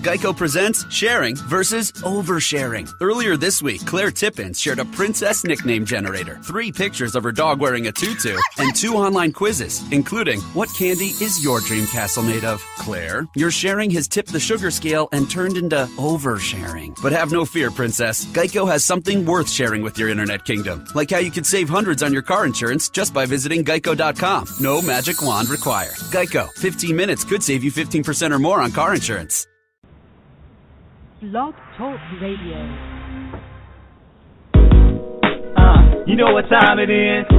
Geico presents sharing versus oversharing. Earlier this week, Claire Tippins shared a princess nickname generator, 3 pictures of her dog wearing a tutu, and 2 online quizzes, including what candy is your dream castle made of? Claire, your sharing has tipped the sugar scale and turned into oversharing. But have no fear, princess. Geico has something worth sharing with your internet kingdom, like how you could save hundreds on your car insurance just by visiting geico.com. No magic wand required. Geico, 15 minutes could save you 15% or more on car insurance. Blog Talk Radio. You know what time it is.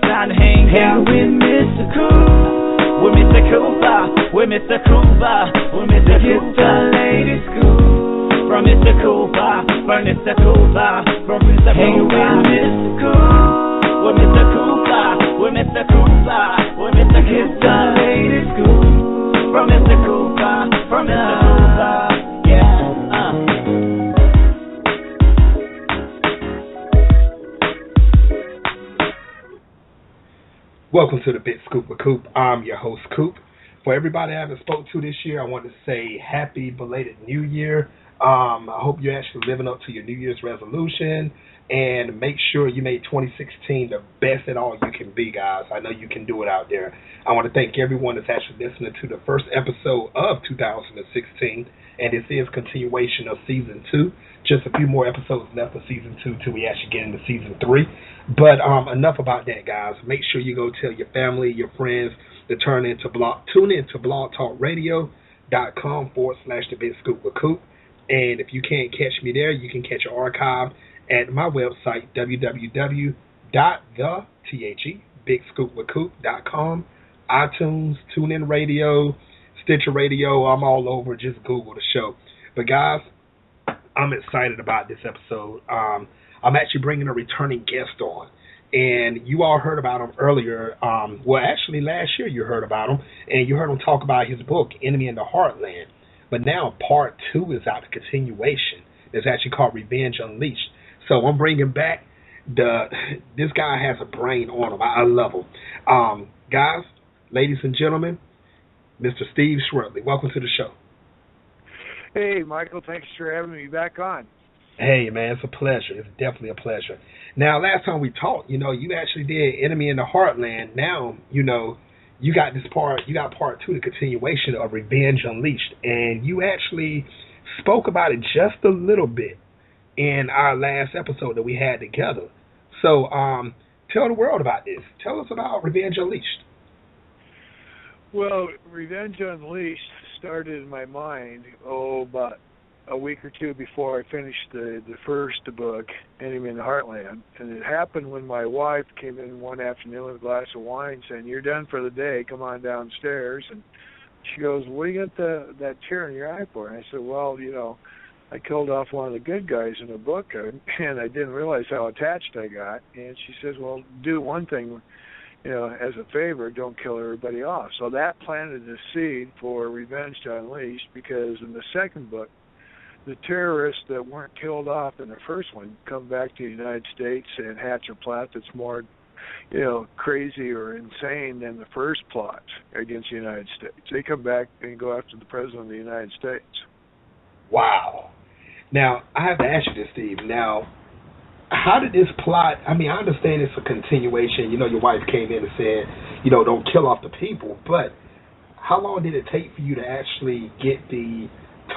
Time to hang out with Mr. Coop. With Mr. Cooper. With Mr. Cooper. With Mr. Cooper. Lady School. From Mr. Cooper. From Mr. Cooper. From Mr. Cooper. Hang with Mr. Coop. With Mr. Cooper. With Mr. Cooper. With Mr. Cooper. Lady School. From Mr. Cooper. From Mr. Cooper. Yeah. Welcome to the Big Scoop with Coop. I'm your host, Coop. For everybody I haven't spoke to this year, I want to say happy belated New Year. I hope you're actually living up to your New Year's resolution, and make sure you made 2016 the best at all you can be, guys. I know you can do it out there. I want to thank everyone that's actually listening to the first episode of 2016, and this is continuation of Season 2. Just a few more episodes left of Season 2 till we actually get into Season 3. But enough about that, guys. Make sure you go tell your family, your friends to tune in to blogtalkradio.com/The Big Scoop with Coop. And if you can't catch me there, you can catch an archive at my website, www.bigscoopwithcoop.com, iTunes, TuneIn Radio, Stitcher Radio. I'm all over. Just Google the show. But, guys, I'm excited about this episode. I'm actually bringing a returning guest on. And you all heard about him earlier. Well, actually, last year you heard about him. And you heard him talk about his book, Enemy in the Heartland. But now part 2 is out, the continuation. It's actually called Revenge Unleashed. So I'm bringing back this guy has a brain on him. I love him. Guys, ladies and gentlemen, Mr. Steve Schwertley, welcome to the show. Hey, Michael, thanks for having me back on. Hey, man, it's a pleasure. It's definitely a pleasure. Now, last time we talked, you actually did Enemy in the Heartland. Now, you got this part, you got part 2, the continuation of Revenge Unleashed. And you actually spoke about it just a little bit in our last episode that we had together. So, tell the world about this. Tell us about Revenge Unleashed. Well, Revenge Unleashed started in my mind, about a week or two before I finished the first book, Enemy in the Heartland. And it happened when my wife came in one afternoon with a glass of wine saying, "You're done for the day, come on downstairs." And she goes, "What do you got that tear in your eye for?" And I said, "Well, I killed off one of the good guys in the book, and I didn't realize how attached I got." And she says, "Well, do one thing, as a favor, don't kill everybody off." So that planted the seed for Revenge Unleashed, because in the second book, the terrorists that weren't killed off in the first one come back to the United States and hatch a plot that's more, crazy or insane than the first plot against the United States. They come back and go after the President of the United States. Wow. Now, I have to ask you this, Steve. Now, how did this plot, I understand it's a continuation. Your wife came in and said, don't kill off the people, but how long did it take for you to actually get the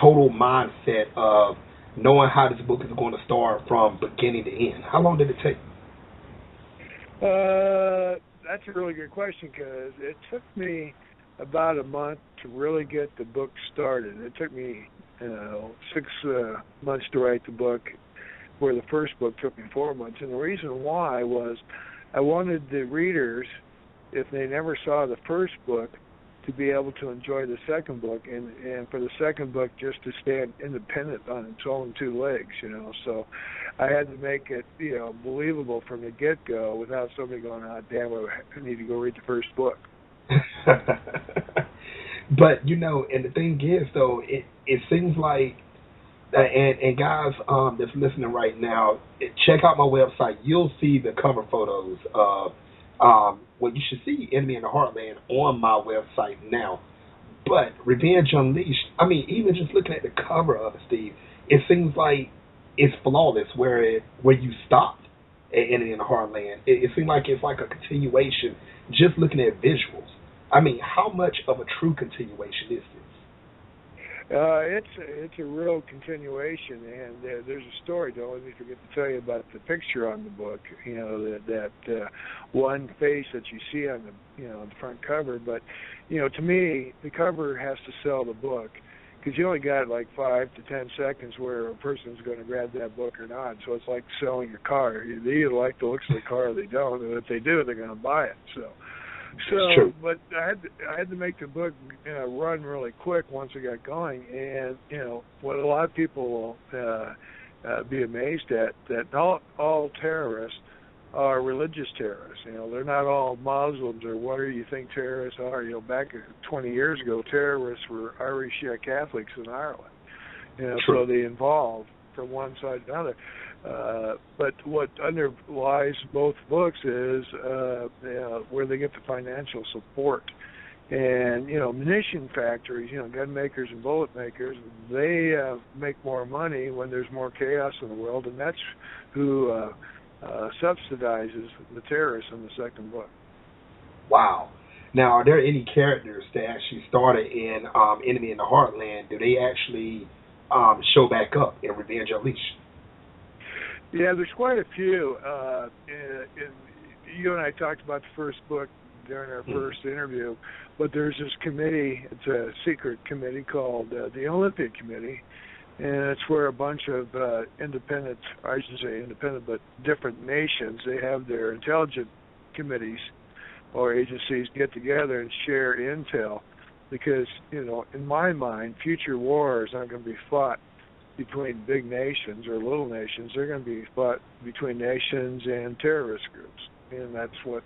total mindset of knowing how this book is going to start from beginning to end? How long did it take? That's a really good question, because it took me about a month to really get the book started. It took me 6 months to write the book, where the first book took me 4 months. And the reason why was I wanted the readers, if they never saw the first book, to be able to enjoy the second book, and for the second book just to stand independent on its own 2 legs, So I had to make it, believable from the get-go without somebody going, "Oh, damn, I need to go read the first book." But, and the thing is, though, it seems like, and guys that's listening right now, check out my website. You'll see the cover photos of, you should see Enemy in the Heartland on my website now. But Revenge Unleashed, I mean, even just looking at the cover of it, Steve, it seems like it's flawless where you stopped in the Heartland. It seems like it's like a continuation, just looking at visuals. I mean, how much of a true continuation is this? It's a real continuation, and there's a story. Don't let me forget to tell you about the picture on the book. You know that one face that you see on the front cover. But to me, the cover has to sell the book, because you only got like 5 to 10 seconds where a person's going to grab that book or not. So it's like selling a car. They either like the looks of the car or they don't. And if they do, they're going to buy it. So, but I had to make the book run really quick once it got going. And what a lot of people will be amazed at, that not all terrorists are religious terrorists. They're not all Muslims or what do you think terrorists are. Back 20 years ago, terrorists were Irish Catholics in Ireland. So they evolved from one side to another. But what underlies both books is where they get the financial support. And, munition factories, gun makers and bullet makers, they make more money when there's more chaos in the world, and that's who subsidizes the terrorists in the second book. Wow. Now, are there any characters that actually started in Enemy in the Heartland? Do they actually show back up in Revenge Unleashed? Yeah, there's quite a few. You and I talked about the first book during our first interview, but there's this committee, it's a secret committee called the Olympic Committee, and it's where a bunch of independent, I shouldn't say independent, but different nations, they have their intelligence committees or agencies get together and share intel, because, in my mind, future wars aren't going to be fought between big nations or little nations. They're going to be fought between nations and terrorist groups. And that's what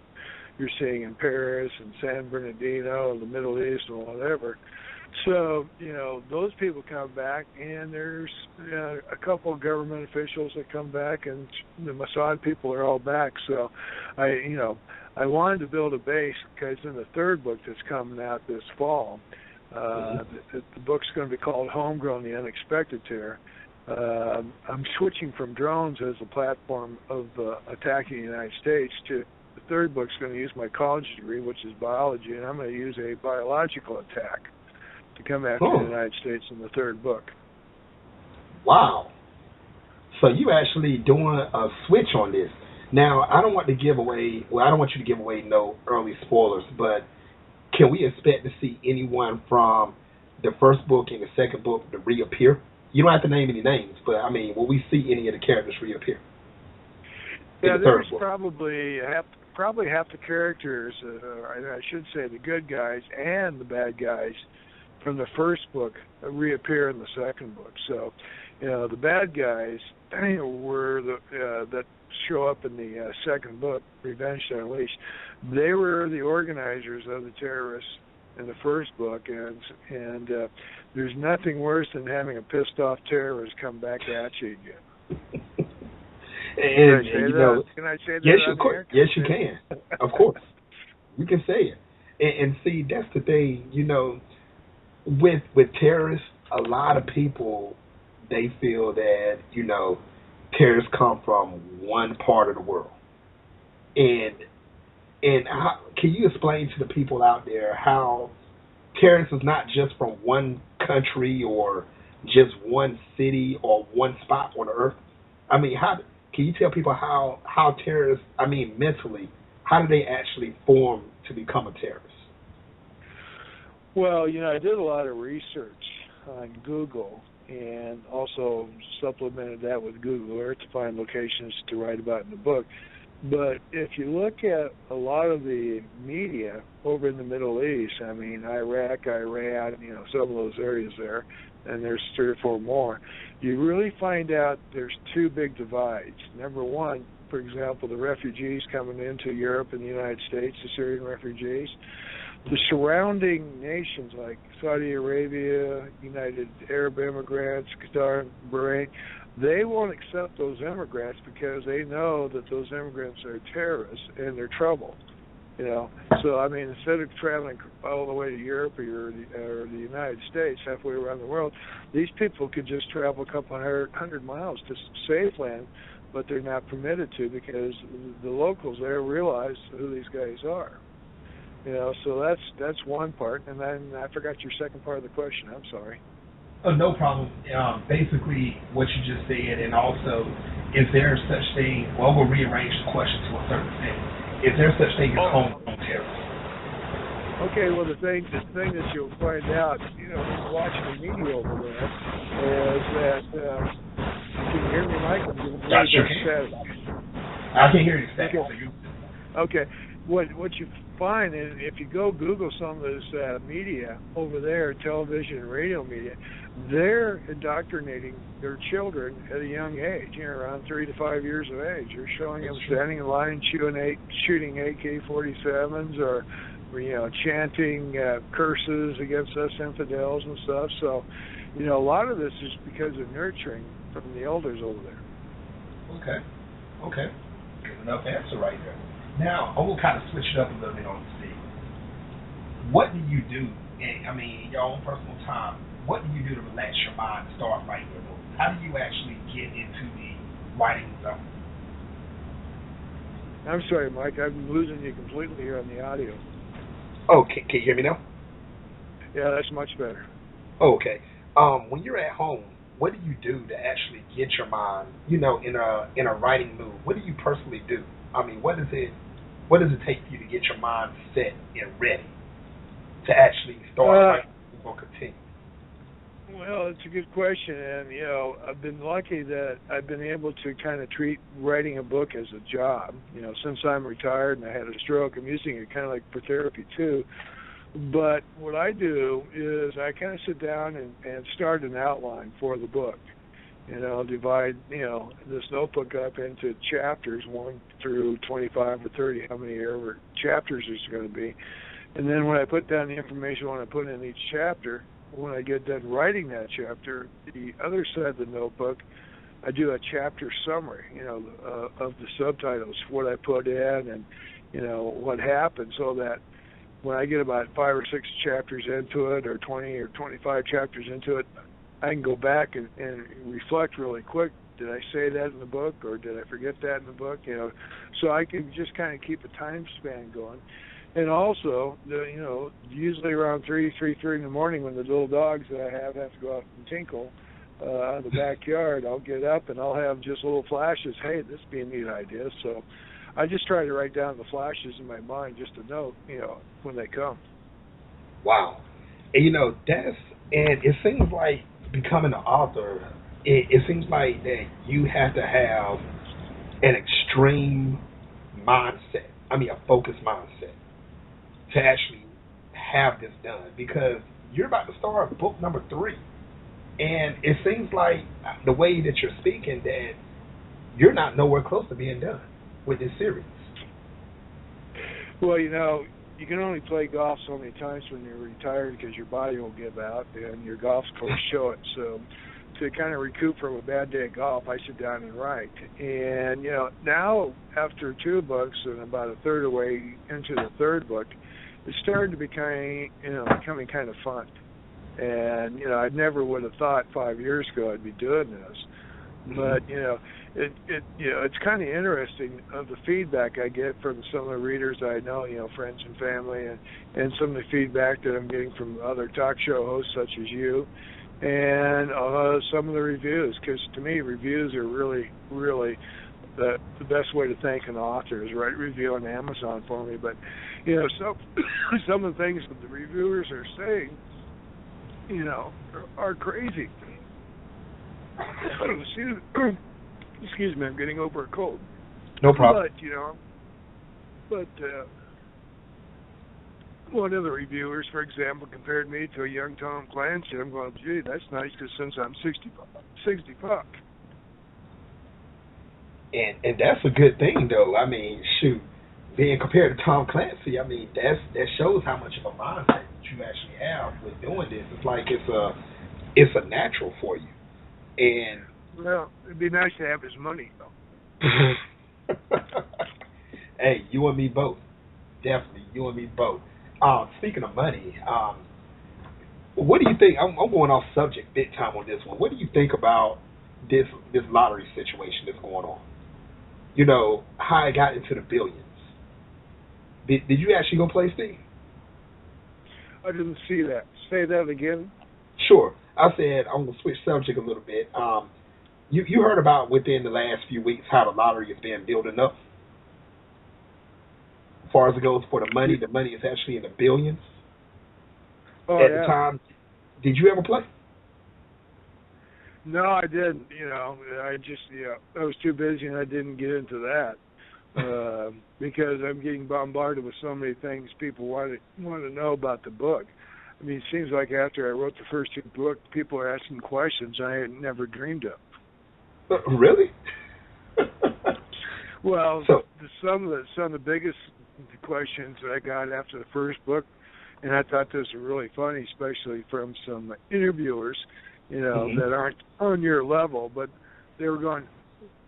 you're seeing in Paris and San Bernardino and the Middle East and whatever. So, those people come back, and there's a couple of government officials that come back, and the Mossad people are all back. So, I wanted to build a base, because in the third book that's coming out this fall, the book's going to be called Homegrown, The Unexpected Terror. I'm switching from drones as a platform of attacking the United States to the third book's going to use my college degree, which is biology, and I'm going to use a biological attack to come after the United States in the third book. Wow. So you actually doing a switch on this. Now, I don't want you to give away no early spoilers, but can we expect to see anyone from the first book and the second book to reappear? You don't have to name any names, but I mean, will we see any of the characters reappear? Yeah, there's probably half the characters, I should say the good guys and the bad guys from the first book reappear in the second book. So, the bad guys were that show up in the second book, Revenge Unleashed. They were the organizers of the terrorists in the first book, and there's nothing worse than having a pissed off terrorist come back at you again. Can I say that? Yes, of course. Yes, you can. Of course, you can say it. And see, that's the thing. With terrorists, a lot of people, they feel that terrorists come from one part of the world, and how, can you explain to the people out there how terrorists is not just from one country or just one city or one spot on the earth? I mean, can you tell people how terrorists, mentally, how do they actually form to become a terrorist? Well, I did a lot of research on Google and also supplemented that with Google Earth to find locations to write about in the book. But if you look at a lot of the media over in the Middle East, Iraq, Iran, some of those areas there, and there's 3 or 4 more, you really find out there's 2 big divides. Number one, for example, the refugees coming into Europe and the United States, the Syrian refugees. The surrounding nations like Saudi Arabia, United Arab Emirates, Qatar, Bahrain, they won't accept those immigrants because they know that those immigrants are terrorists and they're trouble. You know, so I mean, instead of traveling all the way to Europe or the United States, halfway around the world, these people could just travel a couple hundred miles to save land, but they're not permitted to because the locals there realize who these guys are. You know, so that's one part, and then I forgot your second part of the question. I'm sorry. Oh, no problem. Basically, what you just said, and also, is there such thing? Well, we'll rearrange the question to a certain extent. Is there such thing as homegrown terror? Okay, well, the thing that you'll find out, you know, when you're watching the media over there, is that can you hear me, Mike? I sure can. I can hear you. Okay. What you find is if you go Google some of this media over there, television and radio media, they're indoctrinating their children at a young age, you know, around 3 to 5 years of age. They're showing them standing in line shooting AK-47s or, you know, chanting curses against us infidels and stuff. So, you know, a lot of this is because of nurturing from the elders over there. Okay. Good enough answer right there. Now, I'm going to kind of switch it up a little bit on the scene. What do you do, in your own personal time, what do you do to relax your mind and start writing your book? How do you actually get into the writing zone? I'm sorry, Mike, I'm losing you completely here on the audio. Oh, can you hear me now? Yeah, that's much better. Oh, okay. When you're at home, what do you do to actually get your mind, you know, in a writing mood? What do you personally do? I mean, what does it take for you to get your mind set and ready to actually start writing or continue? Well, it's a good question, and you know, I've been lucky that I've been able to kind of treat writing a book as a job. You know, since I'm retired and I had a stroke, I'm using it kind of like for therapy too. But what I do is I kind of sit down and start an outline for the book. You know, divide, you know, this notebook up into chapters, 1 through 25 or 30, how many ever chapters there's going to be. And then when I put down the information I want to put in each chapter, when I get done writing that chapter, the other side of the notebook, I do a chapter summary, you know, of the subtitles, what I put in and, you know, what happened, so that when I get about 5 or 6 chapters into it or 20 or 25 chapters into it, I can go back and reflect really quick. Did I say that in the book, or did I forget that in the book? You know, so I can just kind of keep a time span going. And also, you know, usually around 3:30 in the morning, when the little dogs that I have to go out and tinkle in the backyard, I'll get up and I'll have just little flashes. Hey, this would be a neat idea. So I just try to write down the flashes in my mind just to note, you know, when they come. Wow. And, you know, and it seems like becoming an author, it seems like that you have to have an extreme mindset, a focused mindset, to actually have this done, because you're about to start book number 3. And it seems like the way that you're speaking that you're not nowhere close to being done with this series. Well, you know, you can only play golf so many times when you're retired because your body will give out and your golf scores show it. So to kind of recoup from a bad day of golf, I sit down and write. And, you know, now after 2 books and about a third of the way into the 3rd book, it's starting to becoming kind of fun. And, you know, I never would have thought 5 years ago I'd be doing this. But, you know, it's kind of interesting of the feedback I get from some of the readers I know, you know, friends and family, and some of the feedback that I'm getting from other talk show hosts such as you, and some of the reviews, because to me reviews are really, really the best way to thank an author is write a review on Amazon for me. But, you know, some of the things that the reviewers are saying, you know, are crazy. Excuse me, I'm getting over a cold. No problem. But, you know, one of the reviewers, for example, compared me to a young Tom Clancy. I'm going, gee, that's nice, because since I'm 60 bucks. And that's a good thing, though. I mean, shoot, being compared to Tom Clancy, I mean, that shows how much of a mindset that you actually have with doing this. It's like it's a natural for you. And well, it'd be nice to have his money, though. Hey, you and me both. definitely. You and me both. Speaking of money, what do you think? I'm going off subject big time on this one. What do you think about this lottery situation that's going on? You know, how it got into the billions. Did you actually go play, Steve? I didn't see that. Say that again. Sure. I said I'm going to switch subject a little bit. You heard about within the last few weeks how the lottery has been building up. As far as it goes for the money is actually in the billions. Oh, At yeah. the time, did you ever play? No, I didn't. You know, I was too busy and I didn't get into that because I'm getting bombarded with so many things people want to know about the book. I mean, it seems like after I wrote the first two books, people are asking questions I had never dreamed of. Really? Well, some of the biggest questions that I got after the first book, and I thought this was really funny, especially from some interviewers, you know, that aren't on your level, but they were going,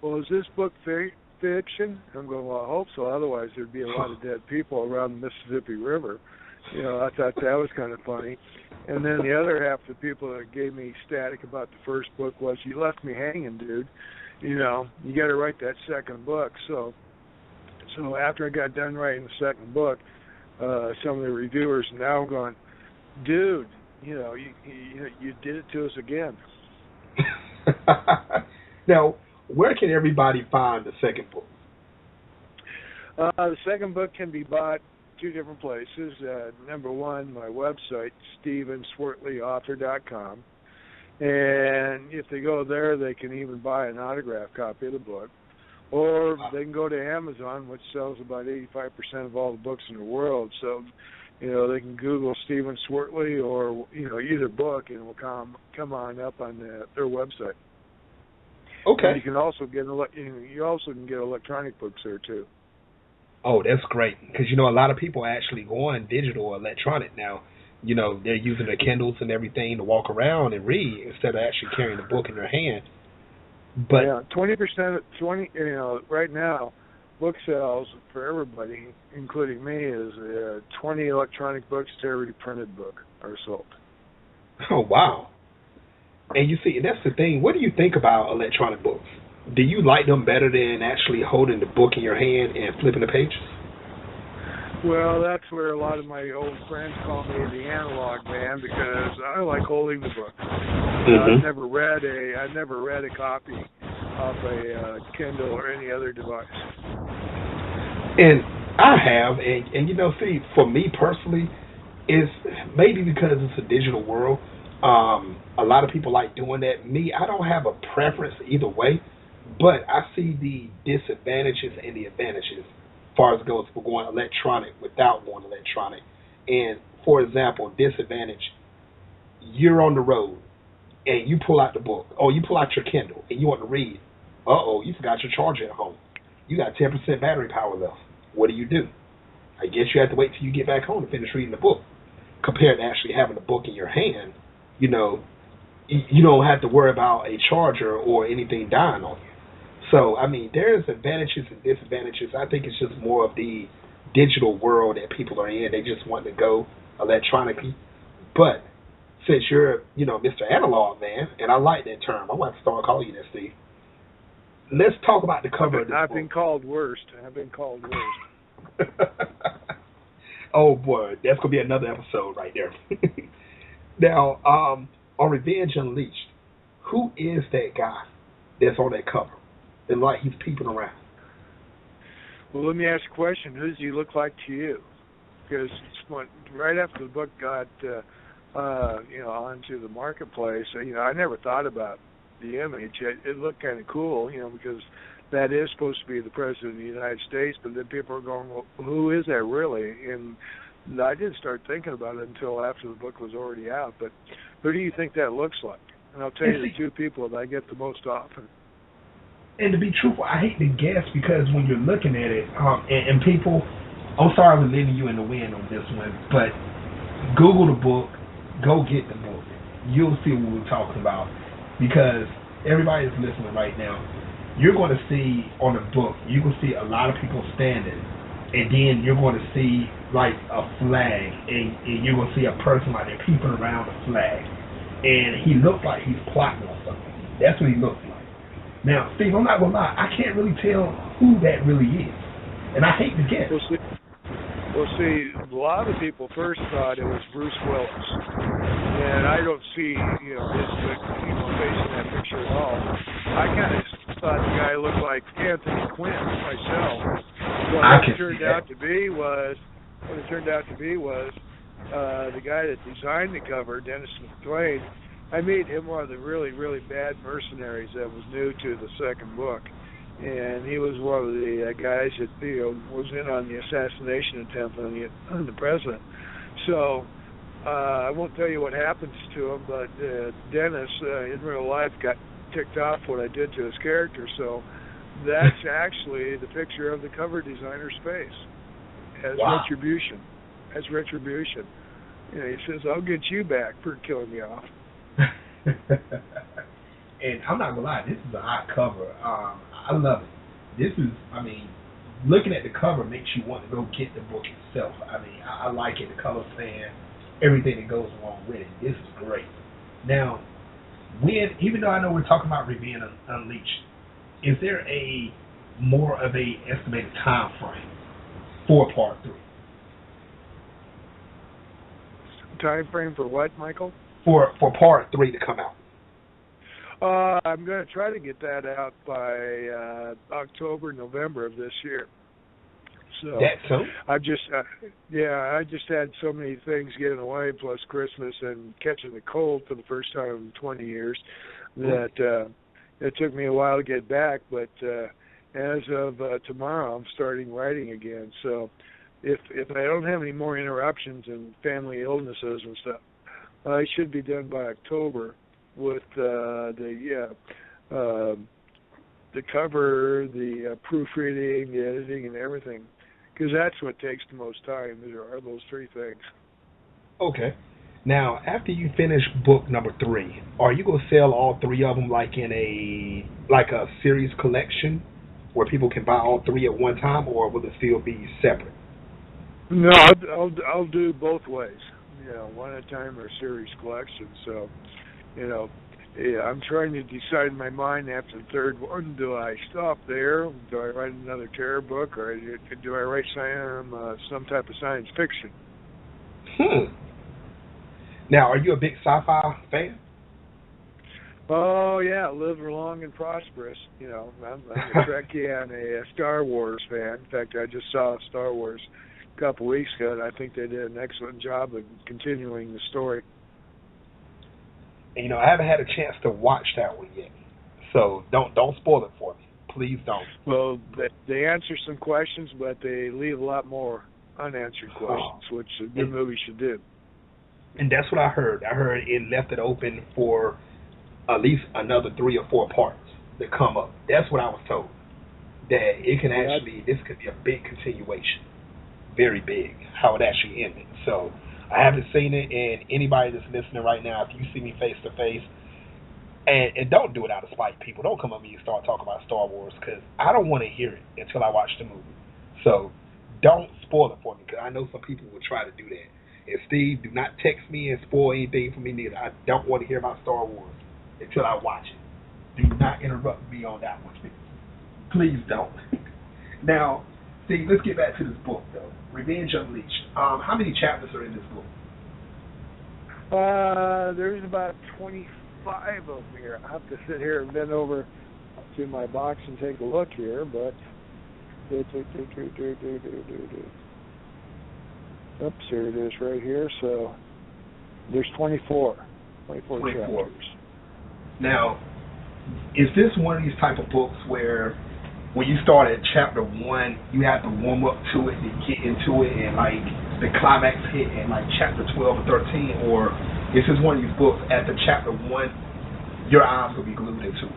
well, is this book fiction? I'm going, well, I hope so. Otherwise, there'd be a lot of dead people around the Mississippi River. You know, I thought that was kind of funny. And then the other half of the people that gave me static about the first book was, you left me hanging, dude. You know, you got to write that second book. So after I got done writing the second book, some of the reviewers are now going, dude, you know, you did it to us again. Now, where can everybody find the second book? The second book can be bought two different places. Number one, my website, StephenSchwertleyAuthor.com. And if they go there, they can even buy an autographed copy of the book. Or they can go to Amazon, which sells about 85% of all the books in the world. So, you know, they can Google Stephen Schwertley or, you know, either book, and it will come on up on their website. Okay. And you can also get electronic books there too. Oh, that's great, because you know a lot of people actually going digital or electronic now. You know, they're using their Kindles and everything to walk around and read instead of actually carrying the book in their hand. But yeah, 20%, you know, right now, book sales for everybody, including me, is 20 electronic books to every printed book are sold. Oh, wow. And you see, and that's the thing. What do you think about electronic books? Do you like them better than actually holding the book in your hand and flipping the pages? Well, that's where a lot of my old friends call me the analog man, because I like holding the book. I've never read a copy of a Kindle or any other device. And I have, and you know, see, for me personally, it's maybe because it's a digital world. A lot of people like doing that. Me, I don't have a preference either way, but I see the disadvantages and the advantages as far as it goes for going electronic without going electronic. And for example, disadvantage, you're on the road and you pull out the book, or you pull out your Kindle and you want to read. You forgot your charger at home. You got 10% battery power left. What do? I guess you have to wait till you get back home to finish reading the book. Compared to actually having the book in your hand, you know, you don't have to worry about a charger or anything dying on you. So, I mean, there's advantages and disadvantages. I think it's just more of the digital world that people are in. They just want to go electronically. But since you're, you know, Mr. Analog Man, and I like that term, I'm going to start calling you that, Steve. Let's talk about the cover of this book. I've been called worst. Oh, boy, that's going to be another episode right there. Now, on Revenge Unleashed, who is that guy that's on that cover? And like he's peeping around. Well, let me ask you a question. Who does he look like to you? Because right after the book got, onto the marketplace, I never thought about the image. It looked kind of cool, because that is supposed to be the President of the United States, but then people are going, well, who is that really? And I didn't start thinking about it until after the book was already out. But who do you think that looks like? And I'll tell you the two people that I get the most often. And to be truthful, I hate to guess, because when you're looking at it, and people, I'm sorry I'm leaving you in the wind on this one, but Google the book, go get the book. You'll see what we're talking about, because everybody's listening right now. You're going to see on the book, you can see a lot of people standing and then you're going to see like a flag, and you're going to see a person like they're peeping around the flag, and he looks like he's plotting on something. That's what he looks like. Now, Steve, I'm not going to lie, I can't really tell who that really is, and I hate to guess. Well, see, a lot of people first thought it was Bruce Willis, and I don't see, his face in that picture at all. I kind of thought the guy looked like Anthony Quinn myself. But what it turned out to be was the guy that designed the cover, Dennis McLean. I made him one of the really, really bad mercenaries that was new to the second book. And he was one of the guys that was in on the assassination attempt on the president. So I won't tell you what happens to him, but Dennis in real life got ticked off what I did to his character. So that's actually the picture of the cover designer's face as retribution. As retribution. He says, "I'll get you back for killing me off." And I'm not gonna lie, this is a hot cover. I love it. This is, looking at the cover makes you want to go get the book itself. I like it. The color span, everything that goes along with it. This is great. Now, even though I know we're talking about Revenge Unleashed, is there a more of a estimated time frame for Part 3? Time frame for what, Michael? For Part 3 to come out. I'm going to try to get that out by October, November of this year. So that's so? I just had so many things getting away, plus Christmas and catching the cold for the first time in 20 years, that it took me a while to get back. But as of tomorrow, I'm starting writing again. So if I don't have any more interruptions and family illnesses and stuff, I should be done by October with the cover, the proofreading, the editing, and everything, because that's what takes the most time. There are those three things. Okay. Now, after you finish book number 3, are you going to sell all 3 of them like in a series collection where people can buy all 3 at one time, or will it still be separate? No, I'll do both ways. One at a time or a series collection. So, I'm trying to decide in my mind after the third one, do I stop there? Do I write another terror book, or do I write some type of science fiction? Now, are you a big sci-fi fan? Oh, yeah, live long and prosperous. I'm a Trekkie and a Star Wars fan. In fact, I just saw Star Wars a couple weeks ago, and I think they did an excellent job of continuing the story. And, I haven't had a chance to watch that one yet, so don't spoil it for me. Please don't. Well, they answer some questions, but they leave a lot more unanswered questions, which a good movie should do. And that's what I heard. I heard it left it open for at least another 3 or 4 parts that come up. That's what I was told. That it can this could be a big continuation. Very big, how it actually ended. So I haven't seen it, and anybody that's listening right now, if you see me face to face, and don't do it out of spite, people. Don't come at me and start talking about Star Wars, because I don't want to hear it until I watch the movie. So don't spoil it for me, because I know some people will try to do that. And Steve, do not text me and spoil anything for me neither. I don't want to hear about Star Wars until I watch it. Do not interrupt me on that one. Please don't. Now, Steve, let's get back to this book, though. Revenge Unleashed. How many chapters are in this book? There's about 25 of them here. I'll have to sit here and bend over to my box and take a look here, but... Oops, here it is right here. So there's 24 chapters. Now, is this one of these type of books where when you start at chapter 1, you have to warm up to it to get into it, and like the climax hit in like chapter 12 or 13, or is this one of these books after chapter 1, your eyes will be glued into it?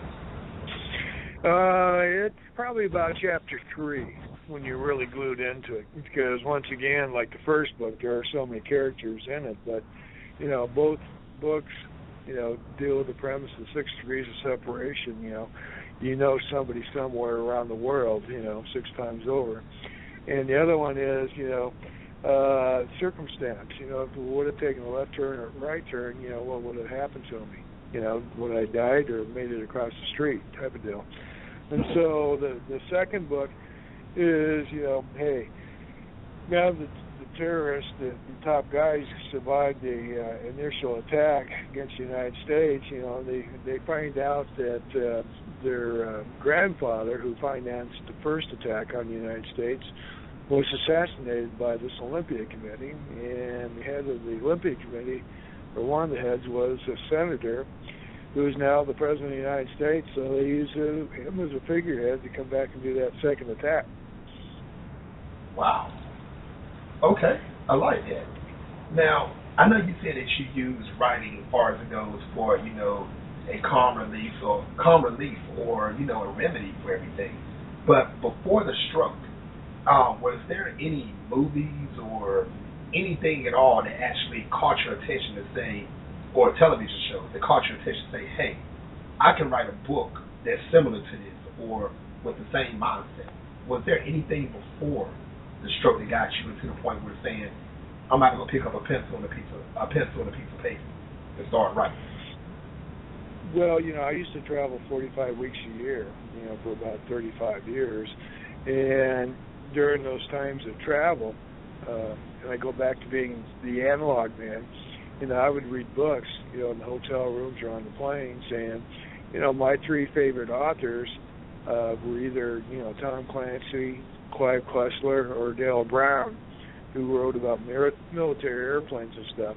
It's probably about chapter 3 when you're really glued into it, because once again, like the first book, there are so many characters in it, but both books deal with the premise of 6 degrees of separation. Somebody somewhere around the world 6 times over, And the other one is, circumstance. If it would have taken a left turn or right turn, what would have happened to me? Would I died or made it across the street type of deal. And so the second book is, hey, now the terrorists, the top guys survived the initial attack against the United States, they find out that their grandfather, who financed the first attack on the United States, was assassinated by this Olympia Committee, and the head of the Olympia Committee, or one of the heads, was a senator who is now the President of the United States, so they use him as a figurehead to come back and do that second attack. Wow. Okay, I like that. Now, I know you said that you use writing as far as it goes for, a calm relief or a remedy for everything. But before the stroke, was there any movies or anything at all that actually caught your attention to say, or a television show that caught your attention to say, hey, I can write a book that's similar to this or with the same mindset? Was there anything before the stroke that got you to the point where saying, I'm about to go pick up a pencil and a piece of paper and start writing? Well, I used to travel 45 weeks a year, for about 35 years, and during those times of travel, and I go back to being the analog man, I would read books, in the hotel rooms or on the planes, and, my three favorite authors were either, Tom Clancy, Clive Cussler, or Dale Brown, who wrote about military airplanes and stuff.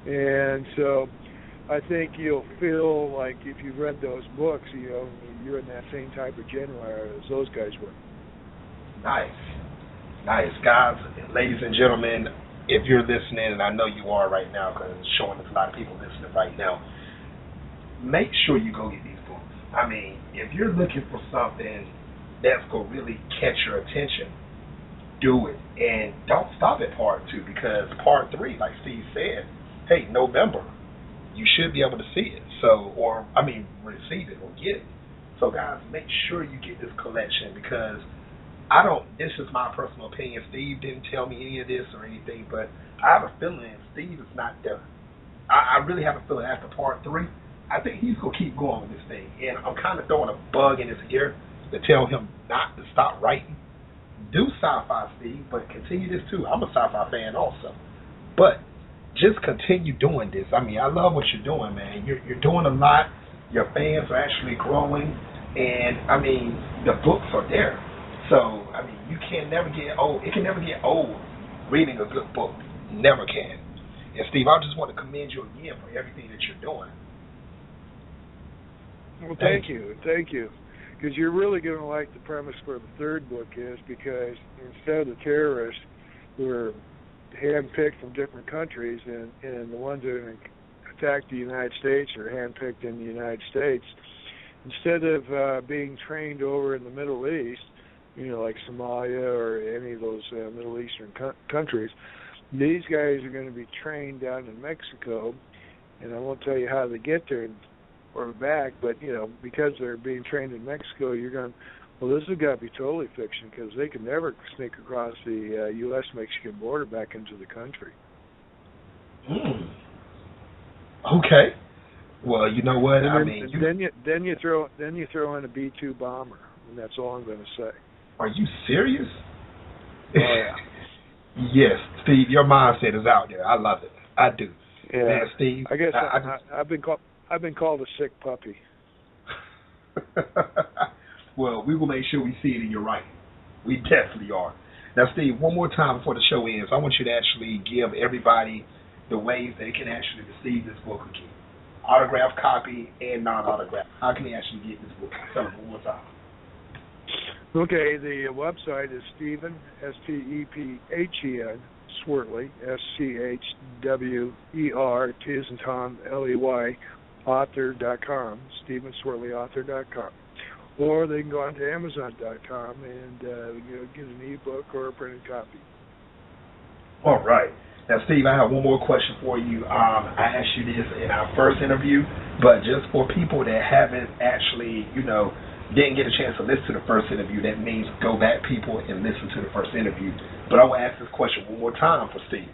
And so I think you'll feel like if you've read those books, you're in that same type of genre as those guys were. Nice, guys, ladies and gentlemen, if you're listening, and I know you are right now because it's showing there's a lot of people listening right now, make sure you go get these books. I mean, if you're looking for something that's going to really catch your attention, do it. And don't stop at part 2, because part 3, like Steve said, hey, November, you should be able to see it. Receive it or get it. So, guys, make sure you get this collection, because this is my personal opinion. Steve didn't tell me any of this or anything, but I have a feeling Steve is not done. I really have a feeling after part 3, I think he's going to keep going with this thing. And I'm kind of throwing a bug in his ear to tell him not to stop writing. Do sci-fi, Steve, but continue this too. I'm a sci-fi fan also. But just continue doing this. I mean, I love what you're doing, man. You're doing a lot. Your fans are actually growing. And, the books are there. So, you can never get old. It can never get old reading a good book. Never can. And, Steve, I just want to commend you again for everything that you're doing. Well, thank you. Because you're really going to like the premise for the third book is because instead of the terrorists who are handpicked from different countries and the ones that attacked the United States are handpicked in the United States, instead of being trained over in the Middle East, like Somalia or any of those Middle Eastern countries, these guys are going to be trained down in Mexico, and I won't tell you how they get there or back, but, because they're being trained in Mexico, you're going, well, this has got to be totally fiction, because they can never sneak across the U.S.-Mexican border back into the country. Okay. Well, you know what? Then you throw in a B-2 bomber, and that's all I'm going to say. Are you serious? Oh, yeah. Yes, Steve, your mindset is out there. I love it. I do. Yeah. Man, Steve, I guess I've been called a sick puppy. Well, we will make sure we see it in your writing. We definitely are. Now, Steve, one more time before the show ends, I want you to actually give everybody the ways they can actually receive this book again. Autographed copy and non-autographed. How can they actually get this book? Tell them one more time. Okay, the website is Stephen, S-T-E-P-H-E-N, Schwertley, S-C-H-W-E-R, T as in Tom, L-E-Y, author.com, StephenSchwertleyAuthor.com. Or they can go on to Amazon.com and get an ebook or a printed copy. All right. Now, Steve, I have one more question for you. I asked you this in our first interview, but just for people that haven't actually, didn't get a chance to listen to the first interview, that means go back, people, and listen to the first interview. But I will ask this question one more time for Steve.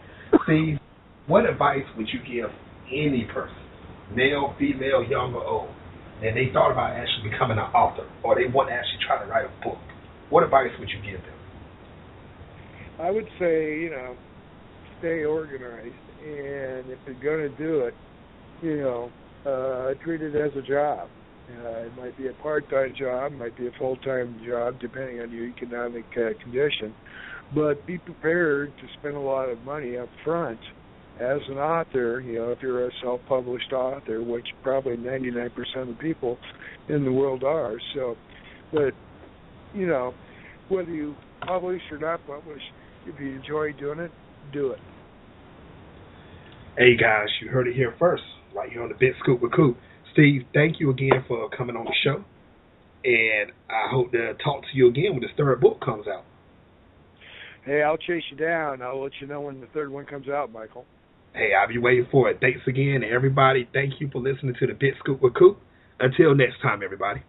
Steve, what advice would you give any person, male, female, young, or old, and they thought about actually becoming an author, or they want to actually try to write a book? What advice would you give them? I would say, stay organized, and if you're going to do it, treat it as a job. It might be a part-time job, might be a full-time job, depending on your economic condition. But be prepared to spend a lot of money up front as an author, if you're a self-published author, which probably 99% of the people in the world are. So, but, whether you publish or not publish, if you enjoy doing it, do it. Hey, guys, you heard it here first, right here on the Big Scoop with Coop. Steve, thank you again for coming on the show, and I hope to talk to you again when this third book comes out. Hey, I'll chase you down. I'll let you know when the third one comes out, Michael. Hey, I'll be waiting for it. Thanks again, and everybody, thank you for listening to the Big Scoop with Coop. Until next time, everybody.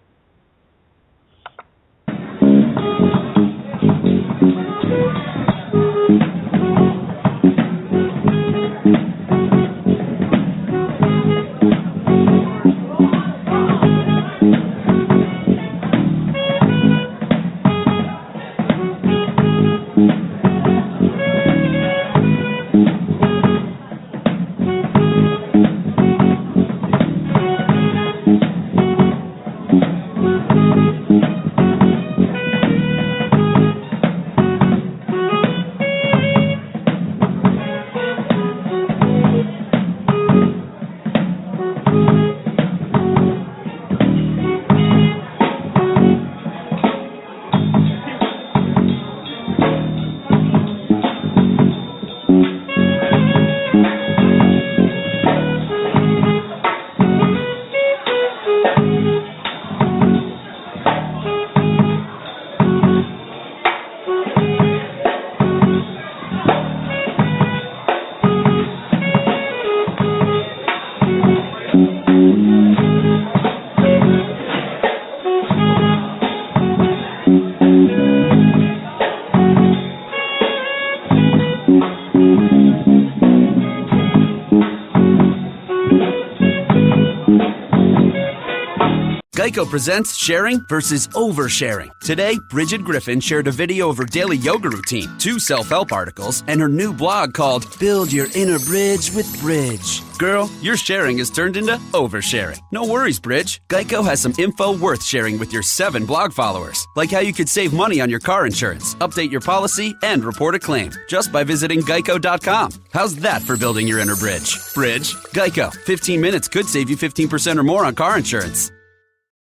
Geico presents sharing versus oversharing. Today, Bridget Griffin shared a video of her daily yoga routine, 2 self-help articles, and her new blog called Build Your Inner Bridge with Bridge. Girl, your sharing has turned into oversharing. No worries, Bridge. Geico has some info worth sharing with your 7 blog followers, like how you could save money on your car insurance, update your policy, and report a claim just by visiting geico.com. How's that for building your inner bridge? Bridge? Geico. 15 minutes could save you 15% or more on car insurance.